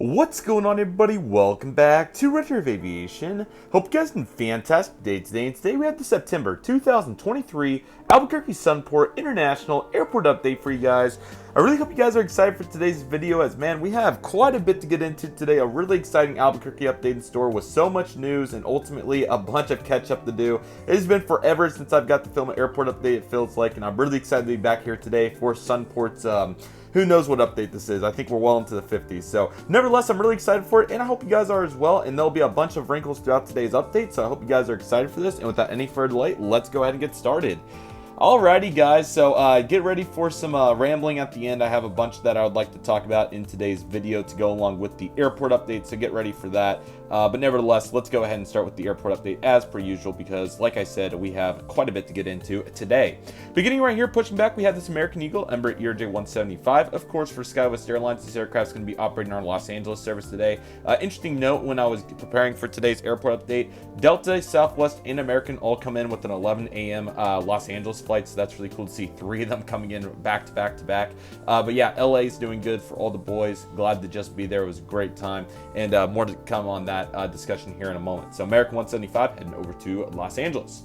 What's going on, everybody? Welcome back to Redriveraviation. Hope you guys had a fantastic day today. And today we have the September 2023 Albuquerque Sunport International Airport update for you guys. I really hope you guys are excited for today's video, as man, we have quite a bit to get into today. A really exciting Albuquerque update in store with so much news and ultimately a bunch of catch up to do. It has been forever since I've got to film an airport update, it feels like, and I'm really excited to be back here today for Sunport's who knows what update this is. I think we're well into the 50s. So nevertheless, I'm really excited for it, and I hope you guys are as well. And there'll be a bunch of wrinkles throughout today's update, so I hope you guys are excited for this. And without any further delay, let's go ahead and get started. Alrighty guys, so get ready for some rambling at the end. I have a bunch that I would like to talk about in today's video to go along with the airport update, so get ready for that. But nevertheless, let's go ahead and start with the airport update as per usual, because like I said, we have quite a bit to get into today. Beginning right here, pushing back, we have this American Eagle Embraer ERJ-175. Of course, for SkyWest Airlines, this aircraft is going to be operating our Los Angeles service today. Interesting note, when I was preparing for today's airport update, Delta, Southwest, and American all come in with an 11 a.m. Los Angeles flight, so that's really cool to see 3 of them coming in back to back to back. But yeah, LA is doing good for all the boys. Glad to just be there. It was a great time, and more to come on that discussion here in a moment. So American 175 heading over to Los Angeles.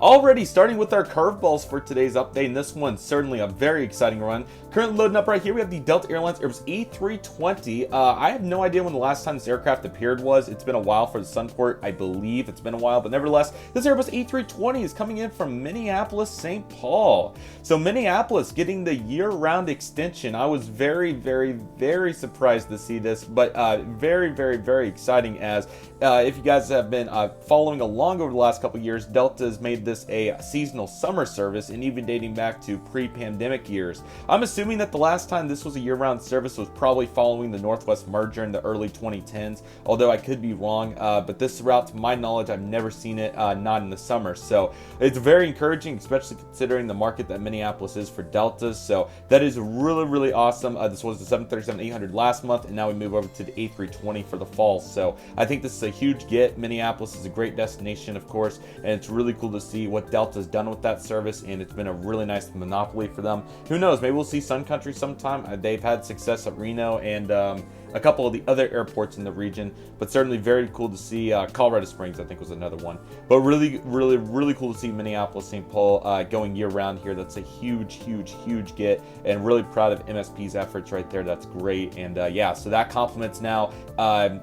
Already starting with our curveballs for today's update, and this one's certainly a very exciting run. Currently loading up right here, we have the Delta Airlines Airbus A320. I have no idea when the last time this aircraft appeared was. It's been a while for the Sunport. I believe it's been a while, but nevertheless, this Airbus A320 is coming in from Minneapolis, St. Paul. So Minneapolis getting the year-round extension. I was very, very, very surprised to see this, but very, very, very exciting, as if you guys have been following along over the last couple years, Delta has made this a seasonal summer service, and even dating back to pre-pandemic years. I'm assuming that the last time this was a year-round service was probably following the Northwest merger in the early 2010s, although I could be wrong, but this route, to my knowledge, I've never seen it not in the summer. So it's very encouraging, especially considering the market that Minneapolis is for Deltas. So that is really, really awesome. This was the 737-800 last month, and now we move over to the A320 for the fall. So I think this is a huge get. Minneapolis is a great destination, of course, and it's really cool to see what Delta's done with that service, and it's been a really nice monopoly for them. Who knows, maybe we'll see Sun Country sometime. They've had success at Reno and a couple of the other airports in the region, but certainly very cool to see. Colorado Springs, I think, was another one. But really, really, really cool to see Minneapolis, St. Paul going year-round here. That's a huge, huge, huge get, and really proud of MSP's efforts right there. That's great. And yeah, so that complements now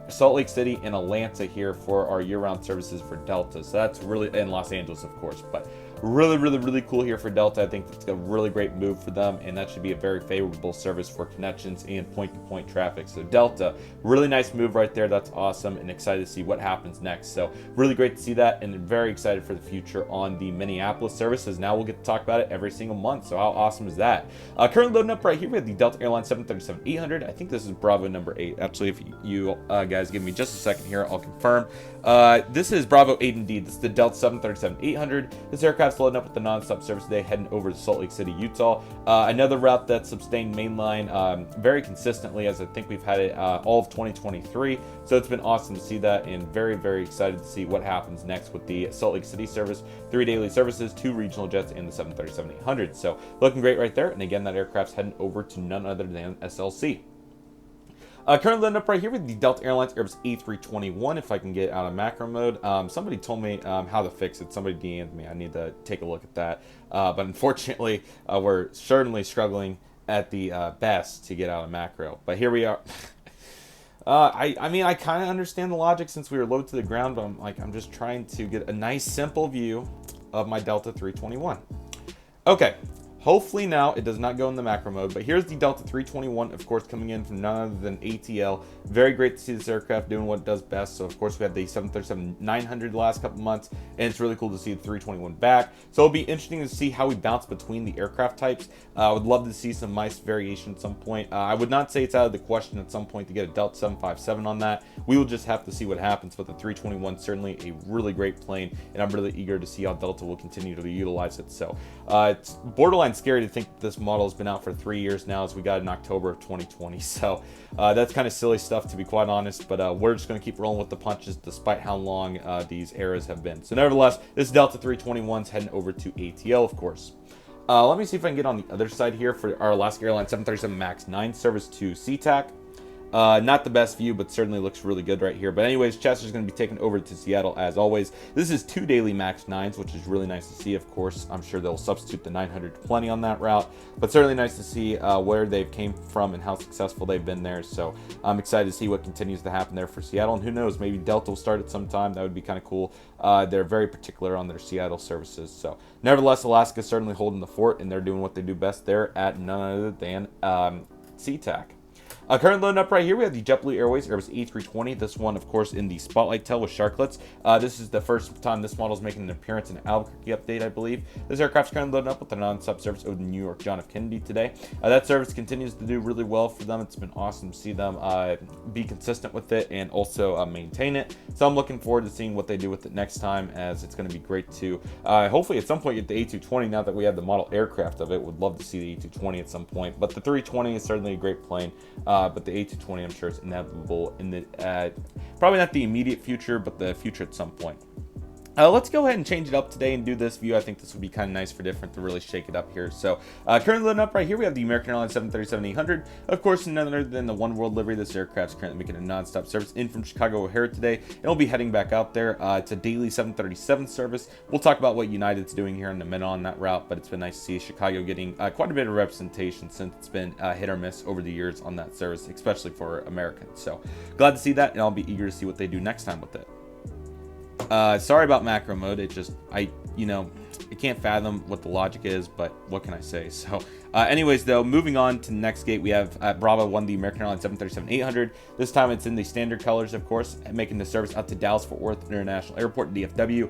Salt Lake City and Atlanta here for our year-round services for Delta. So that's really, in Los Angeles, of course, but really, really, really cool here for Delta. I think that's a really great move for them, and that should be a very favorable service for connections and point-to-point traffic. So Delta, really nice move right there. That's awesome, and excited to see what happens next. So really great to see that, and very excited for the future on the Minneapolis services. Now we'll get to talk about it every single month. So how awesome is that? Currently loading up right here, we have the Delta Airlines 737-800. I think this is Bravo number 8. Actually, if you guys give me just a second here, I'll confirm. This is Bravo 8 indeed. This is the Delta 737-800. This aircraft's loading up with the non-stop service today, heading over to Salt Lake City, Utah. Another route that sustained mainline very consistently, as I think we've had it all of 2023. So it's been awesome to see that, and very, very excited to see what happens next with the Salt Lake City service. 3 daily services, 2 regional jets, and the 737-800. So looking great right there. And again, that aircraft's heading over to none other than SLC. Currently loading up right here with the Delta Airlines Airbus A321, if I can get out of macro mode. Somebody told me how to fix it. Somebody DM'd me. I need to take a look at that. But unfortunately, we're certainly struggling at the best to get out of macro. But here we are. I mean, I kind of understand the logic since we were low to the ground, but I'm just trying to get a nice, simple view of my Delta 321. Okay. Hopefully now it does not go in the macro mode, but here's the Delta 321, of course, coming in from none other than ATL. Very great to see this aircraft doing what it does best. So, of course, we had the 737-900 the last couple months, and it's really cool to see the 321 back. So it'll be interesting to see how we bounce between the aircraft types. I would love to see some nice variation at some point. I would not say it's out of the question at some point to get a Delta 757 on that. We will just have to see what happens, but the 321 certainly a really great plane, and I'm really eager to see how Delta will continue to utilize it. So it's borderline scary to think that this model has been out for 3 years now, as we got in October of 2020. So that's kind of silly stuff, to be quite honest, but we're just going to keep rolling with the punches despite how long these eras have been. So nevertheless, this Delta 321's heading over to ATL, of course. Let me see if I can get on the other side here for our Alaska Airlines 737 MAX 9 service to SeaTac. Not the best view, but certainly looks really good right here. But anyways, Chester's going to be taken over to Seattle as always. This is 2 daily MAX 9s, which is really nice to see. Of course, I'm sure they'll substitute the 900 plenty on that route, but certainly nice to see where they've came from and how successful they've been there. So I'm excited to see what continues to happen there for Seattle, and who knows, maybe Delta will start at some time. That would be kind of cool. They're very particular on their Seattle services. So nevertheless, Alaska's certainly holding the fort, and they're doing what they do best there at none other than SeaTac. Currently loading up right here, we have the JetBlue Airways Airbus A320. This one, of course, in the Spotlight tail with sharklets. This is the first time this model is making an appearance in an Albuquerque update, I believe. This aircraft's currently loading up with a non-stop service over the New York John F. Kennedy today. That service continues to do really well for them. It's been awesome to see them be consistent with it and also maintain it. So I'm looking forward to seeing what they do with it next time, as it's going to be great to hopefully at some point get the A220 now that we have the model aircraft of it. Would love to see the A220 at some point, but the 320 is certainly a great plane. But the A220, I'm sure, is inevitable in the probably not the immediate future, but the future at some point. Let's go ahead and change it up today and do this view. I think this would be kind of nice for different to really shake it up here. So currently loading up right here, we have the American Airlines 737-800. Of course, none other than the One World livery. This aircraft's currently making a non-stop service in from Chicago O'Hare today, and we'll be heading back out there. It's a daily 737 service. We'll talk about what United's doing here in a minute on that route, but it's been nice to see Chicago getting quite a bit of representation since it's been hit or miss over the years on that service, especially for Americans. So glad to see that, and I'll be eager to see what they do next time with it. Sorry about macro mode. It just, I can't fathom what the logic is, but what can I say? So anyways, though, moving on to the next gate, we have Bravo 1, the American Airlines 737-800. This time it's in the standard colors, of course, making the service out to Dallas-Fort Worth International Airport, DFW.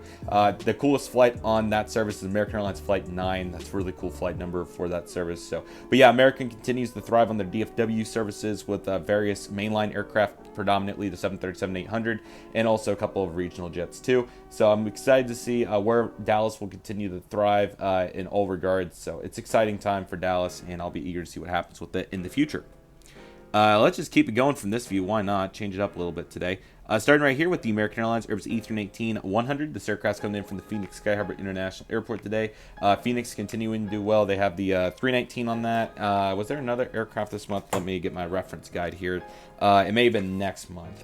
The coolest flight on that service is American Airlines Flight 9. That's a really cool flight number for that service. So, but yeah, American continues to thrive on their DFW services with various mainline aircraft, predominantly the 737-800, and also a couple of regional jets too. So I'm excited to see where Dallas will continue to thrive in all regards. So it's exciting time for Dallas, and I'll be eager to see what happens with it in the future. Let's just keep it going from this view. Why not? Change it up a little bit today. Starting right here with the American Airlines Airbus A319-100. This aircraft's coming in from the Phoenix Sky Harbor International Airport today. Phoenix continuing to do well. They have the 319 on that. Was there another aircraft this month? Let me get my reference guide here. It may have been next month.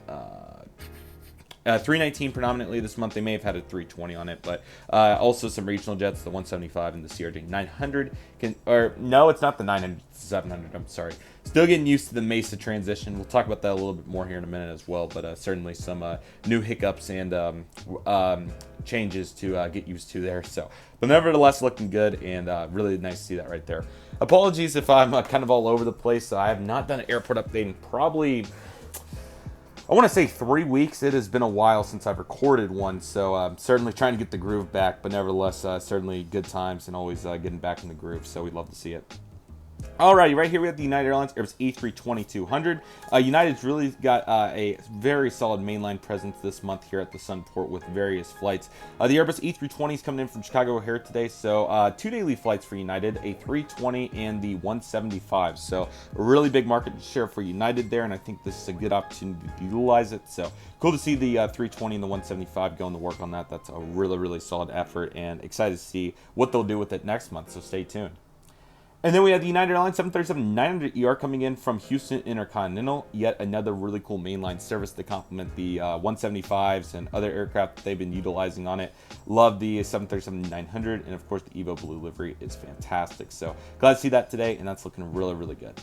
319 predominantly this month. They may have had a 320 on it, but also some regional jets, the 175 and the CRJ 900. No, it's not the 900, it's the 700. I'm sorry. Still getting used to the Mesa transition. We'll talk about that a little bit more here in a minute as well, but certainly some new hiccups and changes to get used to there. So, but nevertheless, looking good, and really nice to see that right there. Apologies if I'm kind of all over the place. I have not done an airport update in probably, I want to say 3 weeks. It has been a while since I've recorded one, so I'm certainly trying to get the groove back, but nevertheless, certainly good times and always getting back in the groove, so we'd love to see it. Alrighty, right here we have the United Airlines Airbus A320-200. United's really got a very solid mainline presence this month here at the Sunport with various flights. The Airbus A320 is coming in from Chicago O'Hare today, so 2 daily flights for United, a 320 and the 175. So a really big market share for United there, and I think this is a good opportunity to utilize it. So cool to see the 320 and the 175 going to work on that. That's a really, really solid effort, and excited to see what they'll do with it next month, so stay tuned. And then we have the United Airlines 737-900ER coming in from Houston Intercontinental. Yet another really cool mainline service to complement the 175s and other aircraft that they've been utilizing on it. Love the 737-900, and of course the Evo Blue livery is fantastic. So glad to see that today, and that's looking really, really good.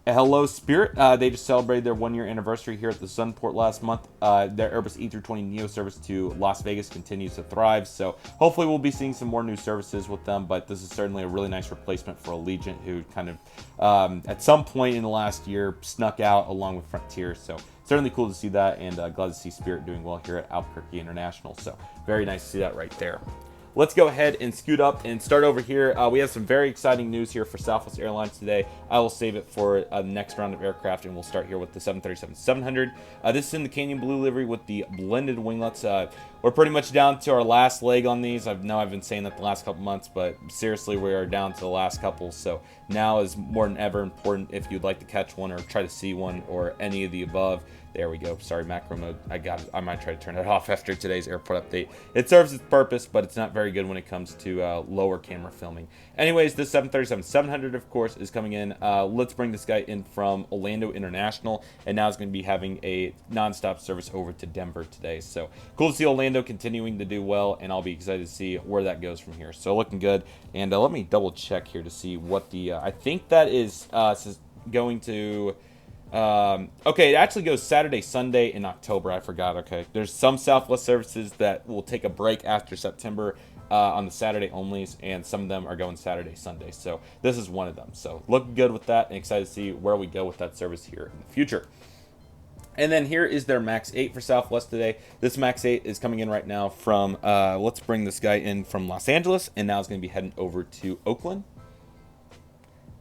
Hello Spirit, they just celebrated their 1-year anniversary here at the Sunport last month. Their Airbus A320neo service to Las Vegas continues to thrive, so hopefully we'll be seeing some more new services with them, but this is certainly a really nice replacement for Allegiant, who kind of at some point in the last year snuck out along with Frontier, so certainly cool to see that, and glad to see Spirit doing well here at Albuquerque International, so very nice to see that right there. Let's go ahead and scoot up and start over here. We have some very exciting news here for Southwest Airlines today. I will save it for the next round of aircraft, and we'll start here with the 737-700. This is in the Canyon Blue livery with the blended winglets. We're pretty much down to our last leg on these. I've been saying that the last couple months, but seriously, we are down to the last couple. So now is more than ever important if you'd like to catch one or try to see one or any of the above. There we go. Sorry, macro mode. I might try to turn it off after today's airport update. It serves its purpose, but it's not very very good when it comes to lower camera filming. Anyways, this 737-700, of course, is coming in. Let's bring this guy in from Orlando International, and now it's going to be having a nonstop service over to Denver today. So cool to see Orlando continuing to do well, and I'll be excited to see where that goes from here. So looking good. And let me double check here to see what the I think that is going to. Okay, it actually goes Saturday, Sunday in October. I forgot. Okay, there's some Southwest services that will take a break after September on the Saturday onlys, and some of them are going Saturday, Sunday. So this is one of them. So looking good with that, and excited to see where we go with that service here in the future. And then here is their Max 8 for Southwest today. This Max 8 is coming in right now from, let's bring this guy in from Los Angeles, and now it's going to be heading over to Oakland.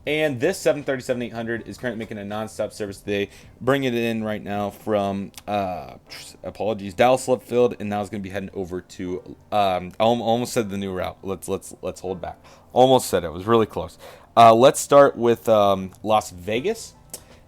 And this 737-800 is currently making a nonstop service today, bringing it in right now from, apologies, Dallas Love Field, and now it's going to be heading over to, I almost said the new route. Let's hold back. Almost said it. It was really close. Let's start with Las Vegas.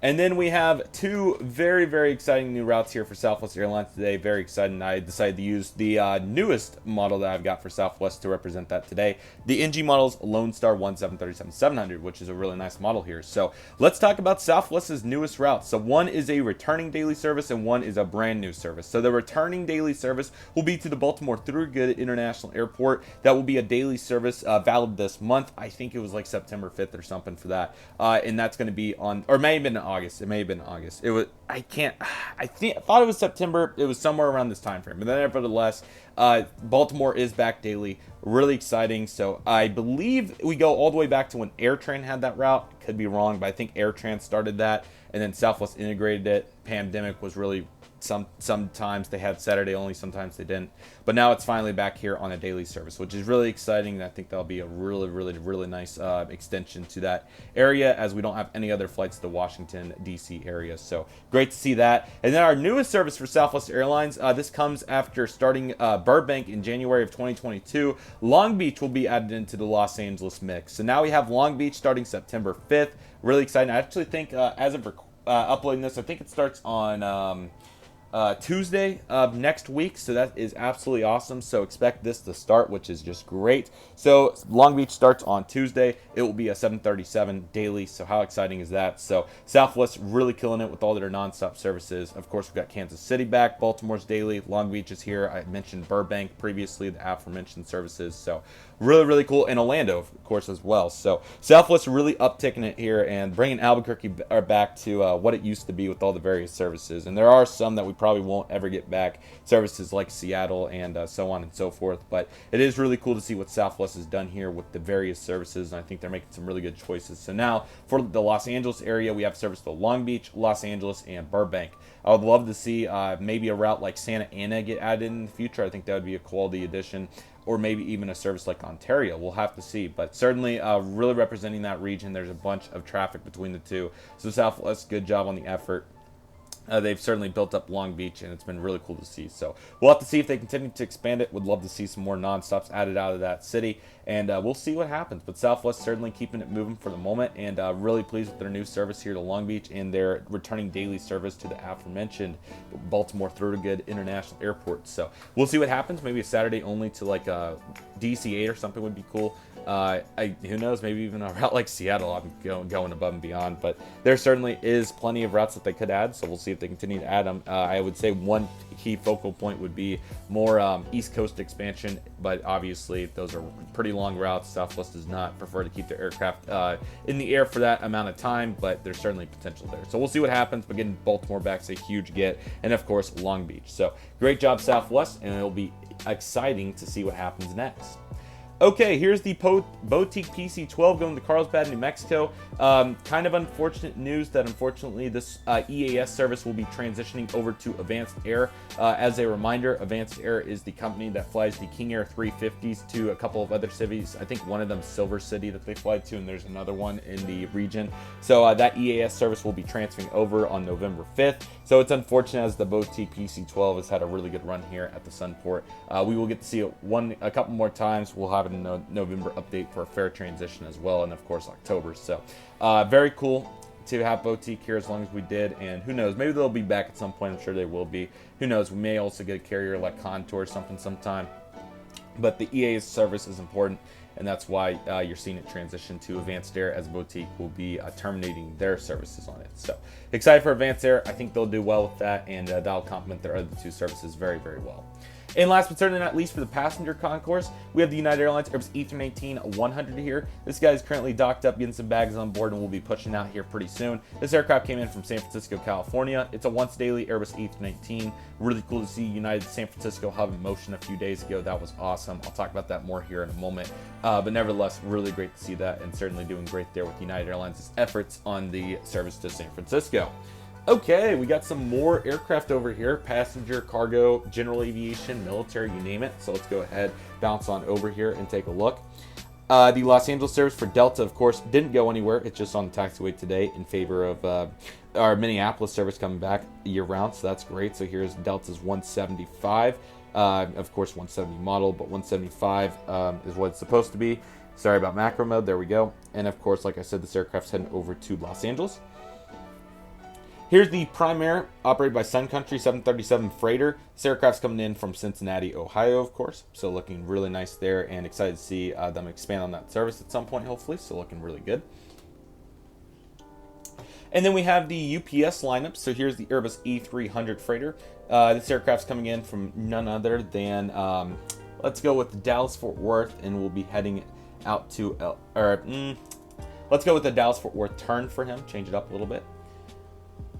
And then we have two very, very exciting new routes here for Southwest Airlines today. Very exciting. I decided to use the newest model that I've got for Southwest to represent that today. The NG model's Lone Star 737-700, which is a really nice model here. So let's talk about Southwest's newest routes. So one is a returning daily service and one is a brand new service. So the returning daily service will be to the Baltimore Thurgood International Airport. That will be a daily service valid this month. I think it was like September 5th or something for that. And that's going to be on, or may have been August. It may have been August. It was. I thought it was September. It was somewhere around this time frame. But then, nevertheless, Baltimore is back daily. Really exciting. So I believe we go all the way back to when AirTran had that route. Could be wrong, but I think AirTran started that, and then Southwest integrated it. Pandemic was really. Sometimes they had Saturday only, sometimes they didn't. But now it's finally back here on a daily service, which is really exciting. And I think that'll be a really, really, really nice extension to that area, as we don't have any other flights to the Washington, D.C. area. So great to see that. And then our newest service for Southwest Airlines, this comes after starting Burbank in January of 2022. Long Beach will be added into the Los Angeles mix. So now we have Long Beach starting September 5th. Really exciting. I actually think as of uploading this, I think it starts on Tuesday of next week, so that is absolutely awesome. So expect this to start, which is just great. So Long Beach starts on Tuesday. It will be a 737 daily, so how exciting is that? So Southwest really killing it with all their nonstop services. Of course, we've got Kansas City back, Baltimore's daily, Long Beach is here. I mentioned Burbank previously, the aforementioned services. So really, really cool. And Orlando, of course, as well. So Southwest really upticking it here and bringing Albuquerque back to what it used to be with all the various services. And there are some that we probably won't ever get back, services like Seattle and so on and so forth. But it is really cool to see what Southwest has done here with the various services, and I think they're making some really good choices. So now for the Los Angeles area, we have service to Long Beach, Los Angeles, and Burbank. I would love to see maybe a route like Santa Ana get added in the future. I think that would be a quality addition. Or maybe even a service like Ontario. We'll have to see. But certainly really representing that region. There's a bunch of traffic between the two. So Southwest, good job on the effort. They've certainly built up Long Beach, and it's been really cool to see. So we'll have to see if they continue to expand it. Would love to see some more nonstops added out of that city, and we'll see what happens. But Southwest certainly keeping it moving for the moment, and really pleased with their new service here to Long Beach and their returning daily service to the aforementioned Baltimore Thurgood International Airport. So we'll see what happens. Maybe a Saturday only to like DC-8 or something would be cool. Who knows, maybe even a route like Seattle. I'm going above and beyond, but there certainly is plenty of routes that they could add, so we'll see if they continue to add them. I would say one key focal point would be more East Coast expansion, but obviously those are pretty long routes. Southwest does not prefer to keep their aircraft in the air for that amount of time, but there's certainly potential there. So we'll see what happens, but getting Baltimore back is a huge get, and of course Long Beach. So great job Southwest, and it'll be exciting to see what happens next. Okay, here's the Boutique PC-12 going to Carlsbad, New Mexico. Kind of unfortunate news that unfortunately this EAS service will be transitioning over to Advanced Air. As a reminder, Advanced Air is the company that flies the King Air 350s to a couple of other cities. I think one of them Silver City that they fly to, and there's another one in the region. So that EAS service will be transferring over on November 5th. So it's unfortunate, as the Boutique PC-12 has had a really good run here at the Sunport. We will get to see it a couple more times. We'll have in a November update for a fair transition as well, and of course October. So very cool to have Boutique here as long as we did, and who knows, maybe they'll be back at some point. I'm sure they will be. Who knows, we may also get a carrier like Contour or something sometime. But the EA service is important, and that's why you're seeing it transition to Advanced Air, as Boutique will be terminating their services on it. So excited for Advanced Air. I think they'll do well with that, and that'll complement their other two services very, very well. And last but certainly not least, for the passenger concourse, we have the United Airlines Airbus A319-100 here. This guy is currently docked up, getting some bags on board, and will be pushing out here pretty soon. This aircraft came in from San Francisco, California. It's a once daily Airbus A319. Really cool to see United San Francisco hub in motion a few days ago. That was awesome. I'll talk about that more here in a moment. But nevertheless, really great to see that, and certainly doing great there with United Airlines' efforts on the service to San Francisco. Okay, we got some more aircraft over here. Passenger, cargo, general aviation, military, you name it. So let's go ahead, bounce on over here and take a look. The Los Angeles service for Delta, of course, didn't go anywhere. It's just on the taxiway today in favor of our Minneapolis service coming back year-round, so that's great. So here's Delta's 175. Of course, 170 model, but 175 is what it's supposed to be. Sorry about macro mode. There we go. And, of course, like I said, this aircraft's heading over to Los Angeles. Here's the Prime Air, operated by Sun Country 737 freighter. This aircraft's coming in from Cincinnati, Ohio, of course. So looking really nice there, and excited to see them expand on that service at some point, hopefully. So looking really good. And then we have the UPS lineup. So here's the Airbus A300 freighter. This aircraft's coming in from none other than, let's go with the Dallas-Fort Worth, and we'll be heading out to, let's go with the Dallas-Fort Worth turn for him. Change it up a little bit.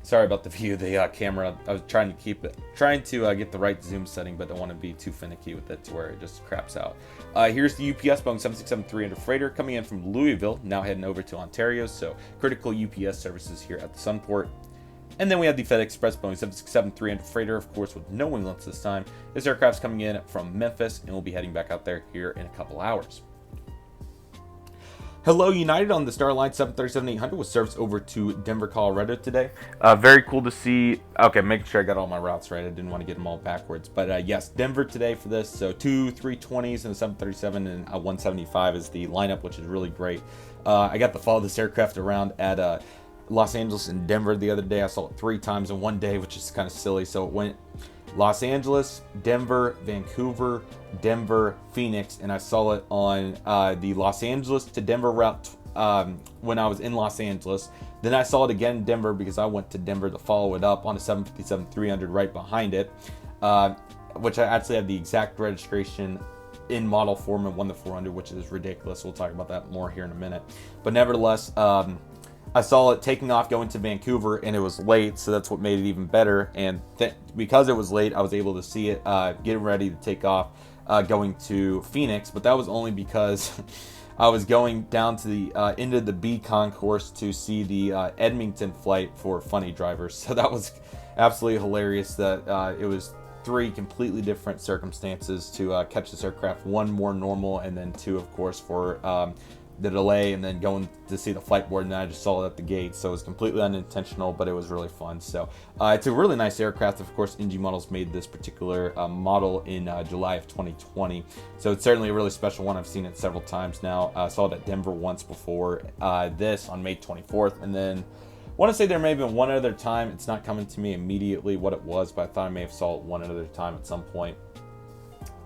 Sorry about the view of the camera. I was trying to get the right zoom setting, but don't want to be too finicky with it to where it just craps out. Here's the UPS Boeing 767-300 freighter coming in from Louisville, now heading over to Ontario. So critical UPS services here at the Sunport. And then we have the FedEx Express Boeing 767-300 freighter, of course, with no winglets this time. This aircraft's coming in from Memphis, and we'll be heading back out there here in a couple hours. Hello, United on the Starline 737-800 with service over to Denver, Colorado today. Very cool to see. Okay, making sure I got all my routes right. I didn't want to get them all backwards. But yes, Denver today for this. So 2 320s and a 737 and a 175 is the lineup, which is really great. I got to follow this aircraft around at Los Angeles and Denver the other day. I saw it 3 times in one day, which is kind of silly. So it went Los Angeles, Denver, Vancouver, Denver, Phoenix, and I saw it on the Los Angeles to Denver route when I was in Los Angeles. Then I saw it again in Denver because I went to Denver to follow it up on a 757-300 right behind it, which I actually have the exact registration in model form and won the 400, which is ridiculous. We'll talk about that more here in a minute. But nevertheless, I saw it taking off going to Vancouver, and it was late, so that's what made it even better. And because it was late, I was able to see it getting ready to take off going to Phoenix, but that was only because I was going down to the end of the B concourse to see the Edmonton flight for funny drivers. So that was absolutely hilarious that it was 3 completely different circumstances to catch this aircraft. 1 more normal, and then 2, of course, for the delay, and then going to see the flight board, and then I just saw it at the gate. So it was completely unintentional, but it was really fun. So it's a really nice aircraft. Of course, NG Models made this particular model in July of 2020. So it's certainly a really special one. I've seen it several times now. I saw it at Denver once before this on May 24th. And then I want to say there may have been one other time. It's not coming to me immediately what it was, but I thought I may have saw it one other time at some point.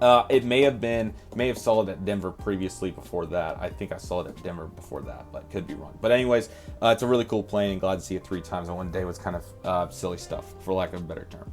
It may have saw it at Denver previously before that. I think I saw it at Denver before that, but could be wrong. But anyways, it's a really cool plane, and glad to see it 3 times in one day. Was kind of silly stuff, for lack of a better term.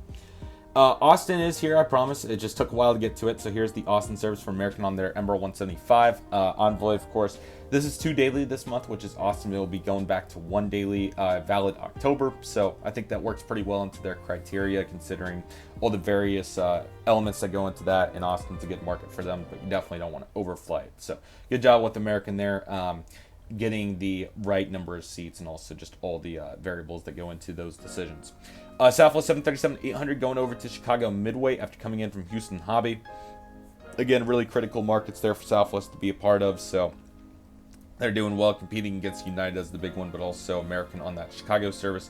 Austin is here, I promise. It just took a while to get to it. So here's the Austin service for American on their Emerald 175. Envoy, of course. This is 2 daily this month, which is awesome. It will be going back to 1 daily valid October. So I think that works pretty well into their criteria, considering all the various elements that go into that. And Austin's a good market for them, but you definitely don't want to overfly it. So good job with American there, getting the right number of seats, and also just all the variables that go into those decisions. Southwest 737-800 going over to Chicago Midway after coming in from Houston Hobby. Again, really critical markets there for Southwest to be a part of. So they're doing well, competing against United as the big one, but also American on that Chicago service.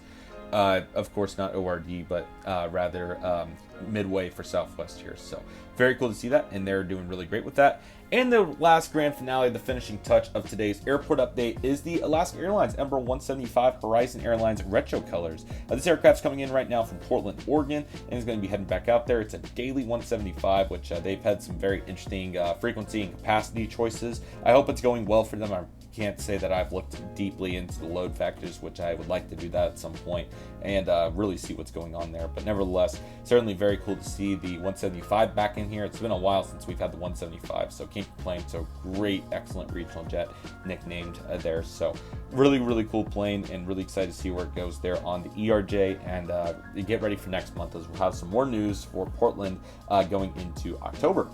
Of course, not ORD, but rather midway for Southwest here. So very cool to see that, and they're doing really great with that. And the last grand finale, the finishing touch of today's airport update, is the Alaska Airlines Embraer 175 Horizon Airlines retro colors. This aircraft's coming in right now from Portland, Oregon, and is going to be heading back out there. It's a daily 175, which they've had some very interesting frequency and capacity choices. I hope it's going well for them. I can't say that I've looked deeply into the load factors, which I would like to do that at some point and really see what's going on there. But nevertheless, certainly very cool to see the 175 back in here. It's been a while since we've had the 175, so can't complain. So great, excellent regional jet nicknamed there. So really, really cool plane, and really excited to see where it goes there on the ERJ. And get ready for next month as we'll have some more news for Portland going into October.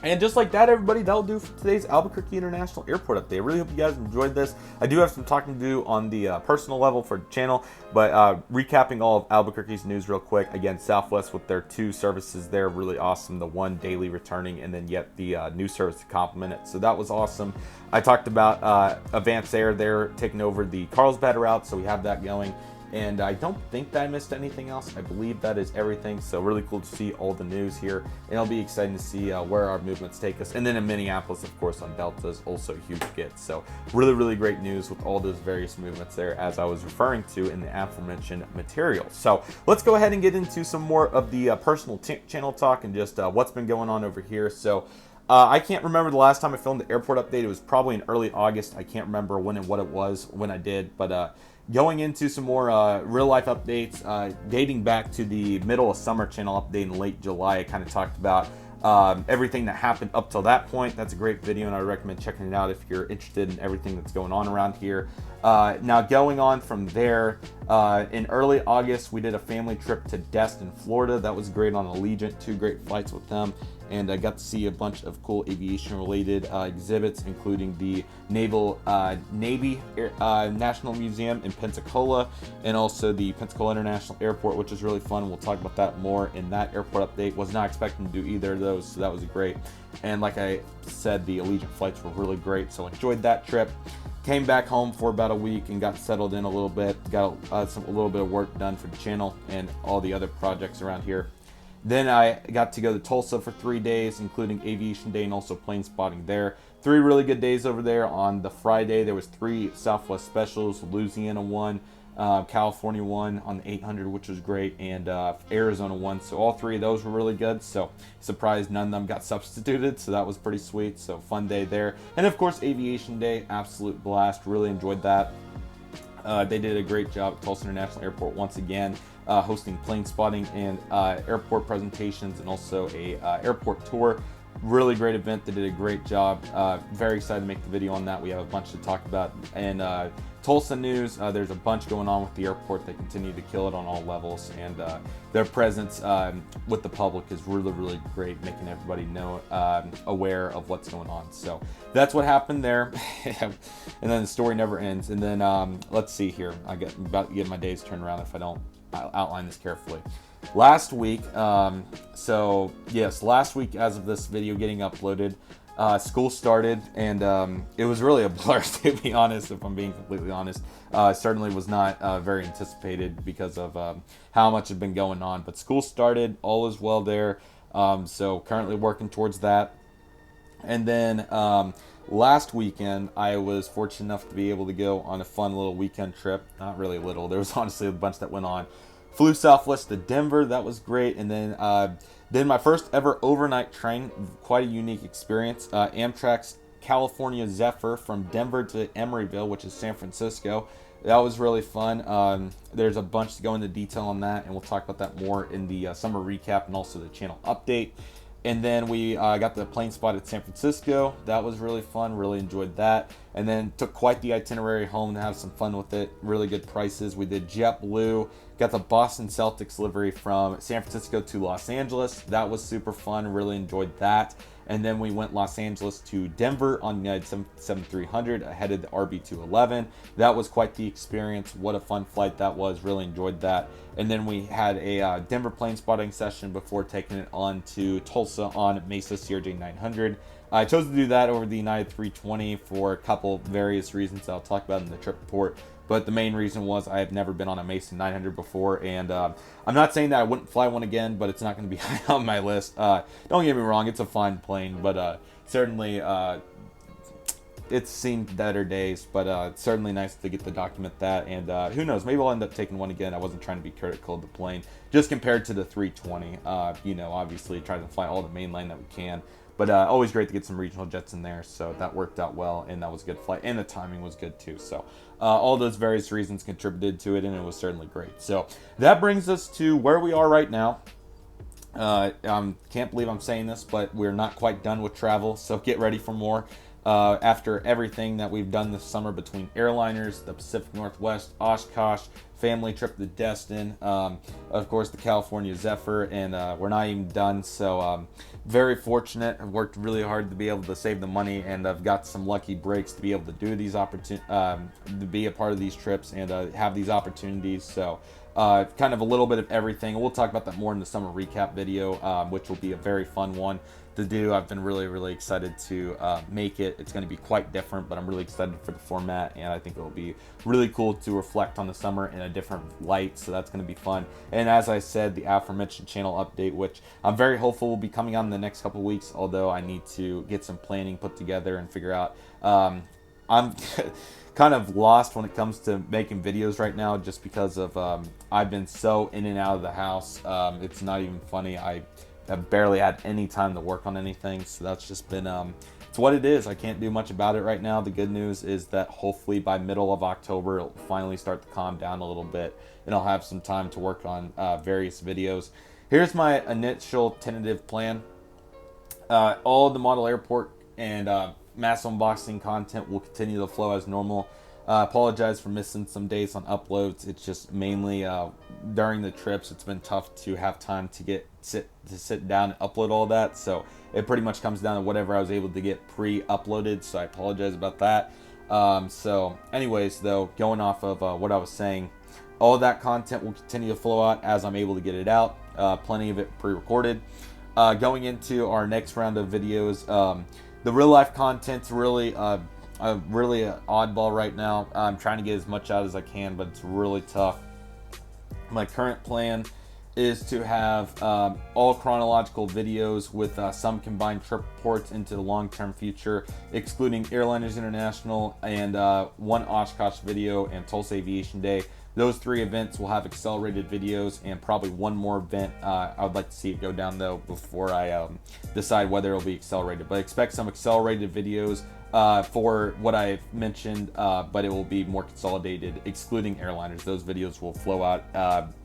And just like that, everybody, that'll do for today's Albuquerque International Airport update. I really hope you guys enjoyed this. I do have some talking to do on the personal level for the channel, but recapping all of Albuquerque's news real quick. Again, Southwest with their 2 services there, really awesome. The 1 daily returning, and then yet the new service to complement it. So that was awesome. I talked about Advance Air there taking over the Carlsbad route, so we have that going. And I don't think that I missed anything else. I believe that is everything. So really cool to see all the news here. And it'll be exciting to see where our movements take us. And then in Minneapolis, of course, on Delta is also a huge get. So really, really great news with all those various movements there, as I was referring to in the aforementioned materials. So let's go ahead and get into some more of the personal channel talk and just what's been going on over here. So I can't remember the last time I filmed the airport update. It was probably in early August. I can't remember when and what it was when I did, but going into some more real-life updates, dating back to the middle of summer channel update in late July. I kind of talked about everything that happened up till that point. That's a great video, and I recommend checking it out if you're interested in everything that's going on around here. Now, going on from there, in early August, we did a family trip to Destin, Florida. That was great on Allegiant, 2 great flights with them. And I got to see a bunch of cool aviation-related exhibits, including the Navy National Museum in Pensacola, and also the Pensacola International Airport, which is really fun. We'll talk about that more in that airport update. Was not expecting to do either of those, so that was great. And like I said, the Allegiant flights were really great, so enjoyed that trip. Came back home for about a week and got settled in a little bit. Got a little bit of work done for the channel and all the other projects around here. Then I got to go to Tulsa for 3 days, including Aviation Day and also plane spotting there. 3 really good days over there. On the Friday, there was 3 Southwest specials, Louisiana 1, California 1 on the 800, which was great, and Arizona 1. So all 3 of those were really good. So surprised none of them got substituted, so that was pretty sweet. So fun day there. And of course, Aviation Day, absolute blast. Really enjoyed that. They did a great job at Tulsa International Airport once again, hosting plane spotting and airport presentations, and also a airport tour. Really great event. They did a great job. Very excited to make the video on that. We have a bunch to talk about. And Tulsa news, there's a bunch going on with the airport. They continue to kill it on all levels, and their presence with the public is really, really great, making everybody know aware of what's going on. So that's what happened there. And then the story never ends. And then let's see here. I'm about to get my days turned around if I don't outline this carefully. Last week, so yes, last week as of this video getting uploaded, school started, and it was really a blur, to be honest, if I'm being completely honest. Certainly was not very anticipated because of how much had been going on, but school started, all is well there, so currently working towards that. And then last weekend, I was fortunate enough to be able to go on a fun little weekend trip. Not really little, there was honestly a bunch that went on. Flew Southwest to Denver, that was great, and then my first ever overnight train, quite a unique experience. Amtrak's California Zephyr from Denver to Emeryville, which is San Francisco. That was really fun. There's a bunch to go into detail on that, and we'll talk about that more in the summer recap and also the channel update. And then we got the plane spot at San Francisco. That was really fun. Really enjoyed that. And then took quite the itinerary home to have some fun with it. Really good prices. We did JetBlue. Got the Boston Celtics livery from San Francisco to Los Angeles. That was super fun. Really enjoyed that. And then we went Los Angeles to Denver on United 7300, headed the RB211. That was quite the experience. What a fun flight that was. Really enjoyed that. And then we had a Denver plane spotting session before taking it on to Tulsa on Mesa CRJ 900. I chose to do that over the United 320 for a couple various reasons I'll talk about in the trip report. but the main reason was I have never been on a Mason 900 before, and I'm not saying that I wouldn't fly one again, but it's not going to be high on my list. Don't get me wrong, it's a fine plane, but certainly it's seen better days, but it's certainly nice to get to document that, and who knows, maybe I'll end up taking one again. I wasn't trying to be critical of the plane, just compared to the 320. You know, obviously trying to fly all the mainline that we can, but always great to get some regional jets in there, so that worked out well, and that was a good flight, and the timing was good too. So all those various reasons contributed to it, and it was certainly great. So that brings us to where we are right now. Can't believe I'm saying this, but we're not quite done with travel, so get ready for more. After everything that we've done this summer between airliners, the Pacific Northwest, Oshkosh, family trip to Destin, of course the California Zephyr, and we're not even done. So very fortunate. I've worked really hard to be able to save the money, and I've got some lucky breaks to be able to do these to be a part of these trips and have these opportunities. So kind of a little bit of everything. We'll talk about that more in the summer recap video, which will be a very fun one to do. I've been really excited to make it. It's going to be quite different, but I'm really excited for the format, and I think it'll be really cool to reflect on the summer in a different light, so that's going to be fun. And as I said, the aforementioned channel update, which I'm very hopeful will be coming on in the next couple weeks, although I need to get some planning put together and figure out. I'm kind of lost when it comes to making videos right now, just because of I've been so in and out of the house. It's not even funny. I've barely had any time to work on anything, so that's just been it's what it is. I can't do much about it right now. The good news is that hopefully by middle of October it'll finally start to calm down a little bit, and I'll have some time to work on various videos. Here's my initial tentative plan. All the model airport and mass unboxing content will continue to flow as normal. Apologize for missing some days on uploads. It's just mainly during the trips it's been tough to have time to sit down and upload all that, so it pretty much comes down to whatever I was able to get pre-uploaded, so I apologize about that. So anyways, though, going off of what I was saying, all that content will continue to flow out as I'm able to get it out. Plenty of it pre-recorded. Going into our next round of videos, the real life content's really really an oddball right now. I'm trying to get as much out as I can, but it's really tough. My current plan is to have all chronological videos with some combined trip reports into the long-term future, excluding Airliners International and one Oshkosh video and Tulsa Aviation Day. Those three events will have accelerated videos, and probably one more event. I would like to see it go down though before I decide whether it'll be accelerated. But expect some accelerated videos for what I've mentioned, but it will be more consolidated, excluding airliners. Those videos will flow out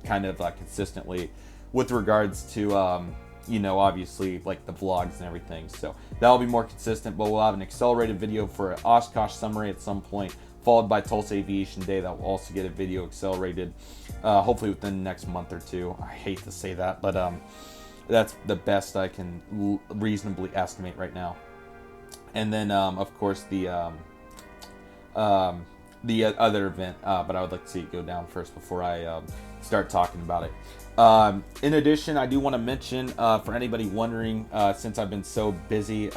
kind of consistently with regards to you know, obviously like the vlogs and everything. So that'll be more consistent, but we'll have an accelerated video for an Oshkosh summary at some point, followed by Tulsa Aviation Day. That will also get a video accelerated, hopefully within the next month or two. I hate to say that, but that's the best I can reasonably estimate right now. And then, of course, the other event, but I would like to see it go down first before I start talking about it. In addition, I do want to mention, for anybody wondering, since I've been so busy,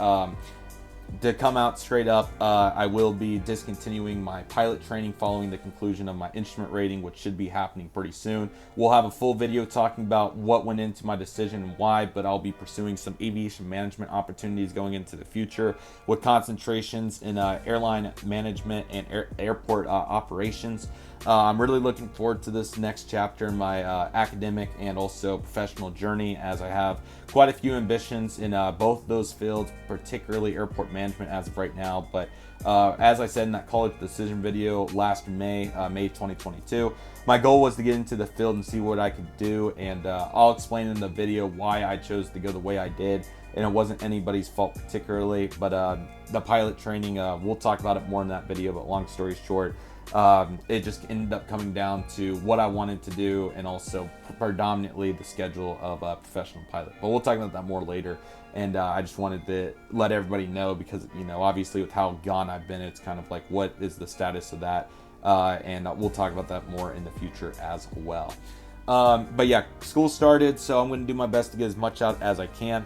to come out straight up, I will be discontinuing my pilot training following the conclusion of my instrument rating, which should be happening pretty soon. We'll have a full video talking about what went into my decision and why, but I'll be pursuing some aviation management opportunities going into the future with concentrations in airline management and airport operations. I'm really looking forward to this next chapter in my academic and also professional journey, as I have quite a few ambitions in both those fields, particularly airport management as of right now. But as I said in that college decision video last May 2022, my goal was to get into the field and see what I could do, and I'll explain in the video why I chose to go the way I did, and it wasn't anybody's fault particularly. But the pilot training, we'll talk about it more in that video, but long story short, it just ended up coming down to what I wanted to do, and also predominantly the schedule of a professional pilot. But we'll talk about that more later. And I just wanted to let everybody know, because, you know, obviously with how gone I've been, it's kind of like, what is the status of that? And we'll talk about that more in the future as well. But yeah, school started, so I'm going to do my best to get as much out as I can.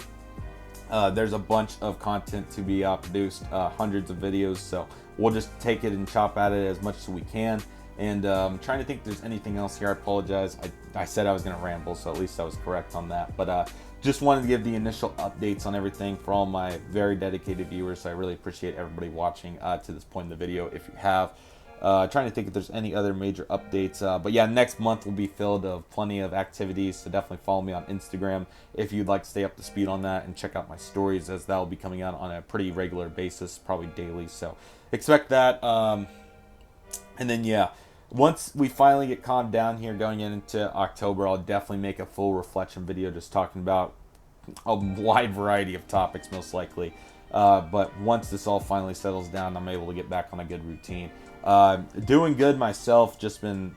There's a bunch of content to be produced, hundreds of videos, so we'll just take it and chop at it as much as we can. And trying to think if there's anything else here. I apologize. I said I was going to ramble, so at least I was correct on that. But just wanted to give the initial updates on everything for all my very dedicated viewers. So I really appreciate everybody watching to this point in the video. If you have, trying to think if there's any other major updates. But yeah, next month will be filled of plenty of activities. So definitely follow me on Instagram if you'd like to stay up to speed on that, and check out my stories, as that will be coming out on a pretty regular basis, probably daily. So expect that. And then yeah, once we finally get calmed down here going into October, I'll definitely make a full reflection video just talking about a wide variety of topics, most likely. But once this all finally settles down, I'm able to get back on a good routine. Doing good myself, just been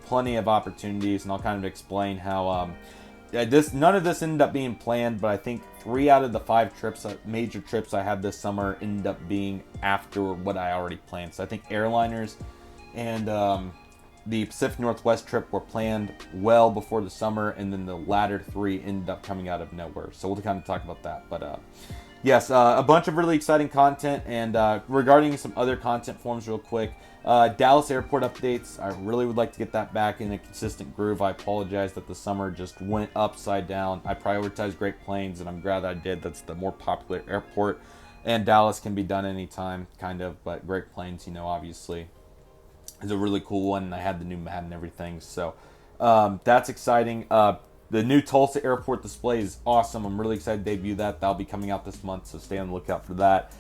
plenty of opportunities, and I'll kind of explain how none of this ended up being planned, but I think 3 out of the 5 trips, major trips I had this summer, ended up being after what I already planned. So I think airliners and the Pacific Northwest trip were planned well before the summer, and then the latter 3 ended up coming out of nowhere. So we'll kind of talk about that. But yes, a bunch of really exciting content. And regarding some other content forms real quick, Dallas airport updates. I really would like to get that back in a consistent groove. I apologize that the summer just went upside down. I prioritized Great Plains, and I'm glad I did. That's the more popular airport. And Dallas can be done anytime, kind of. But Great Plains, you know, obviously is a really cool one, and I had the new mat and everything, so that's exciting. The new Tulsa airport display is awesome. I'm really excited to debut that. That'll be coming out this month, so stay on the lookout for that.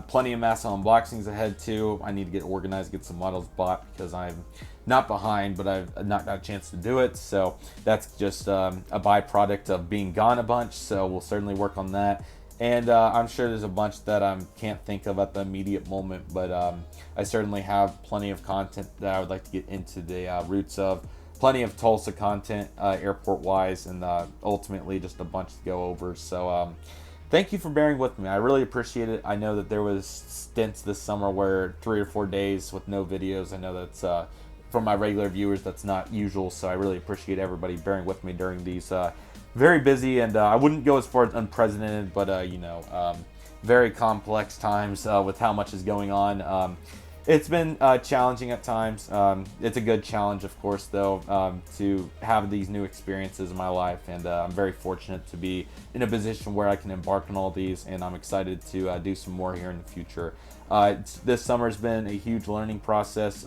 Plenty of massive unboxings ahead too. I need to get organized, get some models bought, because I'm not behind, but I've not got a chance to do it, so that's just a byproduct of being gone a bunch, so we'll certainly work on that. And I'm sure there's a bunch that I can't think of at the immediate moment, but I certainly have plenty of content that I would like to get into the roots of. Plenty of Tulsa content, airport-wise, and ultimately just a bunch to go over. So thank you for bearing with me. I really appreciate it. I know that there was stints this summer where 3 or 4 days with no videos. I know that's, for my regular viewers, that's not usual, so I really appreciate everybody bearing with me during these very busy, and I wouldn't go as far as unprecedented, but you know, very complex times with how much is going on. It's been challenging at times. It's a good challenge, of course, though, to have these new experiences in my life, and I'm very fortunate to be in a position where I can embark on all these, and I'm excited to do some more here in the future. This summer's been a huge learning process.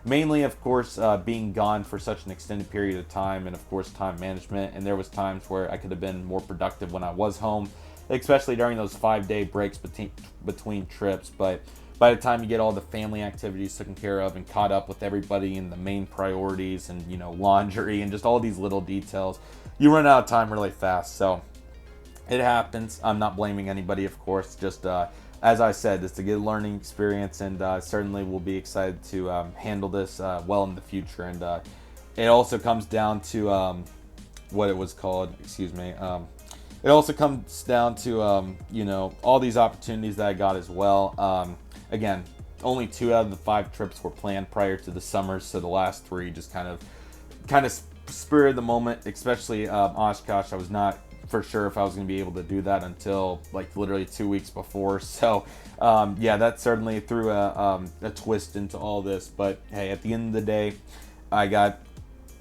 Mainly, of course, being gone for such an extended period of time, and of course time management. And there was times where I could have been more productive when I was home, especially during those 5-day breaks between trips. But by the time you get all the family activities taken care of and caught up with everybody and the main priorities, and, you know, laundry and just all these little details, you run out of time really fast. So it happens. I'm not blaming anybody, of course. Just as I said, it's a good learning experience, and certainly will be excited to handle this well in the future. And it also comes down to what it was called, excuse me. It also comes down to, you know, all these opportunities that I got as well. Again, only 2 out of the 5 trips were planned prior to the summer, so the last 3 just kind of spur of the moment, especially Oshkosh. I was not for sure if I was going to be able to do that until like literally 2 weeks before. So yeah, that certainly threw a twist into all this. But hey, at the end of the day, I got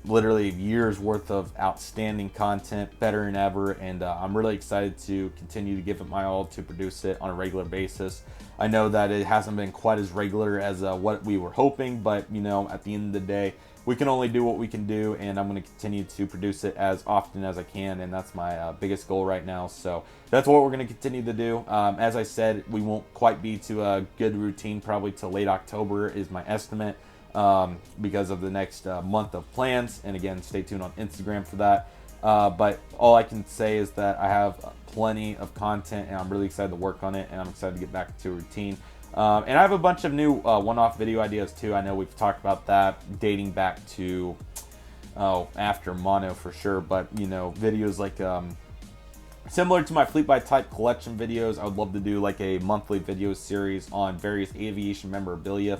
literally years worth of outstanding content, better than ever, and I'm really excited to continue to give it my all to produce it on a regular basis. I know that it hasn't been quite as regular as what we were hoping, but you know, at the end of the day, we can only do what we can do, and I'm going to continue to produce it as often as I can, and that's my biggest goal right now. So that's what we're going to continue to do. As I said, we won't quite be to a good routine probably till late October is my estimate, because of the next month of plans. And again, stay tuned on Instagram for that. But all I can say is that I have plenty of content, and I'm really excited to work on it, and I'm excited to get back to a routine. And I have a bunch of new one-off video ideas too. I know we've talked about that dating back to after mono for sure, but you know, videos like similar to my Fleet by Type collection videos, I would love to do like a monthly video series on various aviation memorabilia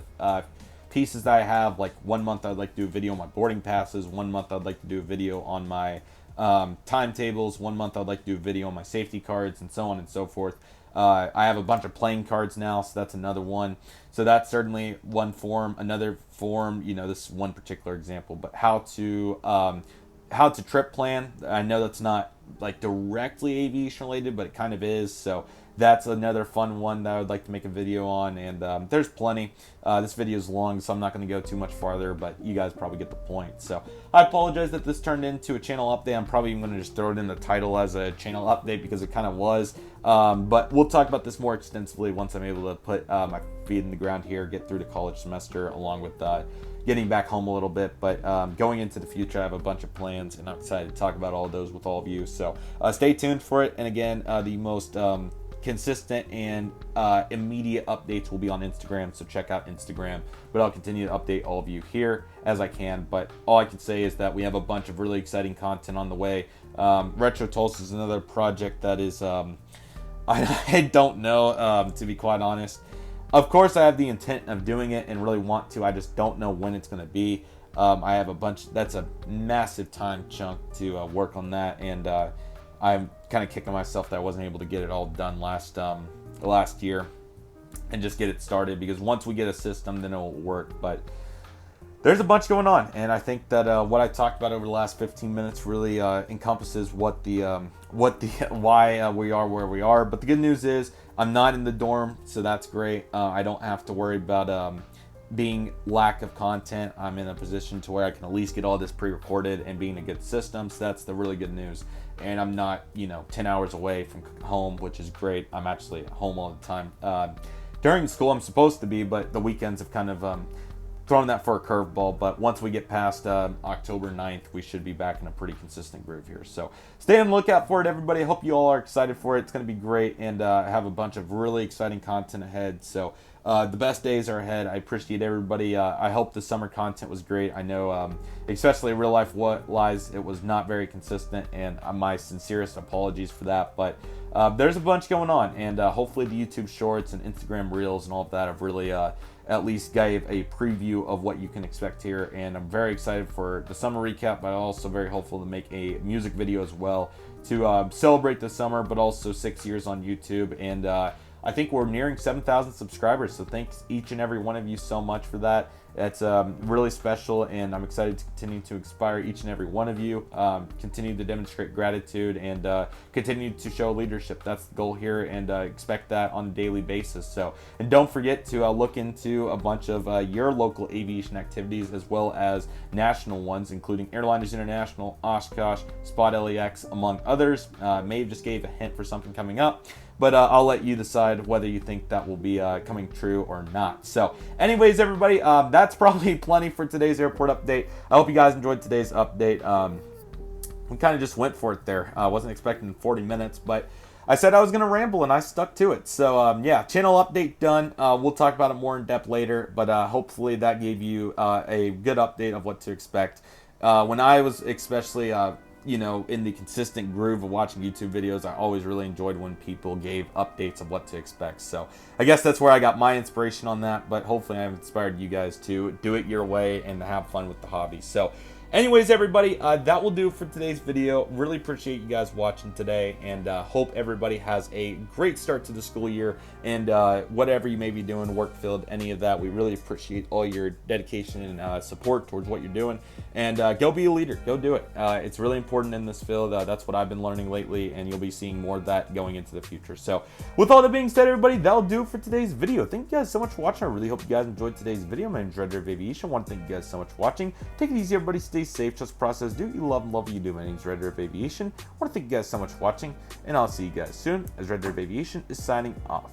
pieces that I have. Like 1 month I'd like to do a video on my boarding passes, 1 month I'd like to do a video on my timetables, 1 month I'd like to do a video on my safety cards, and so on and so forth. I have a bunch of playing cards now, so that's another one. So that's certainly one form. Another form, you know, this is one particular example, but how to trip plan. I know that's not like directly aviation related, but it kind of is. So that's another fun one that I would like to make a video on, and there's plenty. This video is long, so I'm not going to go too much farther, but you guys probably get the point. So I apologize that this turned into a channel update. I'm probably even going to just throw it in the title as a channel update because it kind of was. But we'll talk about this more extensively once I'm able to put my feet in the ground here, get through the college semester, along with getting back home a little bit. But going into the future, I have a bunch of plans, and I'm excited to talk about all of those with all of you. So stay tuned for it. And again, the most consistent and immediate updates will be on Instagram, so check out Instagram. But I'll continue to update all of you here as I can. But all I can say is that we have a bunch of really exciting content on the way. Retro Tulsa is another project that is, I don't know, to be quite honest. Of course, I have the intent of doing it and really want to. I just don't know when it's going to be. I have a bunch. That's a massive time chunk to work on that, and I'm kind of kicking myself that I wasn't able to get it all done last year and just get it started, because once we get a system, then it will work. But there's a bunch going on, and I think that what I talked about over the last 15 minutes really encompasses why we are where we are. But the good news is I'm not in the dorm, so that's great. I don't have to worry about being lack of content. I'm in a position to where I can at least get all this pre-recorded and being a good system, so that's the really good news. And I'm not, 10 hours away from home, which is great. I'm actually at home all the time. During school, I'm supposed to be, but the weekends have kind of thrown that for a curveball. But once we get past October 9th, we should be back in a pretty consistent groove here. So stay on the lookout for it, everybody. I hope you all are excited for it. It's going to be great, and I have a bunch of really exciting content ahead. So the best days are ahead. I appreciate everybody. I hope the summer content was great. I know, especially real life wise, it was not very consistent, and my sincerest apologies for that. But there's a bunch going on, and hopefully the YouTube Shorts and Instagram Reels and all of that have really at least gave a preview of what you can expect here. And I'm very excited for the summer recap, but I'm also very hopeful to make a music video as well to celebrate the summer, but also 6 years on YouTube. And I think we're nearing 7,000 subscribers, so thanks each and every one of you so much for that. It's really special, and I'm excited to continue to inspire each and every one of you, continue to demonstrate gratitude, and continue to show leadership. That's the goal here, and expect that on a daily basis. So, and don't forget to look into a bunch of your local aviation activities, as well as national ones, including Airliners International, Oshkosh, Spot LAX, among others. May have just gave a hint for something coming up, but I'll let you decide whether you think that will be coming true or not. So anyways, everybody, that's probably plenty for today's airport update. I hope you guys enjoyed today's update. We kind of just went for it there. I wasn't expecting 40 minutes, but I said I was going to ramble, and I stuck to it. So yeah, channel update done. We'll talk about it more in depth later, but hopefully that gave you a good update of what to expect. When I was especially in the consistent groove of watching YouTube videos, I always really enjoyed when people gave updates of what to expect. So I guess that's where I got my inspiration on that, but hopefully I've inspired you guys to do it your way and to have fun with the hobby. So anyways, everybody, that will do for today's video. Really appreciate you guys watching today, and hope everybody has a great start to the school year, and whatever you may be doing, work field, any of that, we really appreciate all your dedication and support towards what you're doing. And go be a leader. Go do it. It's really important in this field. That's what I've been learning lately, and you'll be seeing more of that going into the future. So with all that being said, everybody, that'll do it for today's video. Thank you guys so much for watching. I really hope you guys enjoyed today's video. My name is Redriveraviation. I want to thank you guys so much for watching. Take it easy, everybody. Stay safe. Trust the process. Do what you love and love what you do. My name is Redriveraviation. I want to thank you guys so much for watching, and I'll see you guys soon as Redriveraviation is signing off.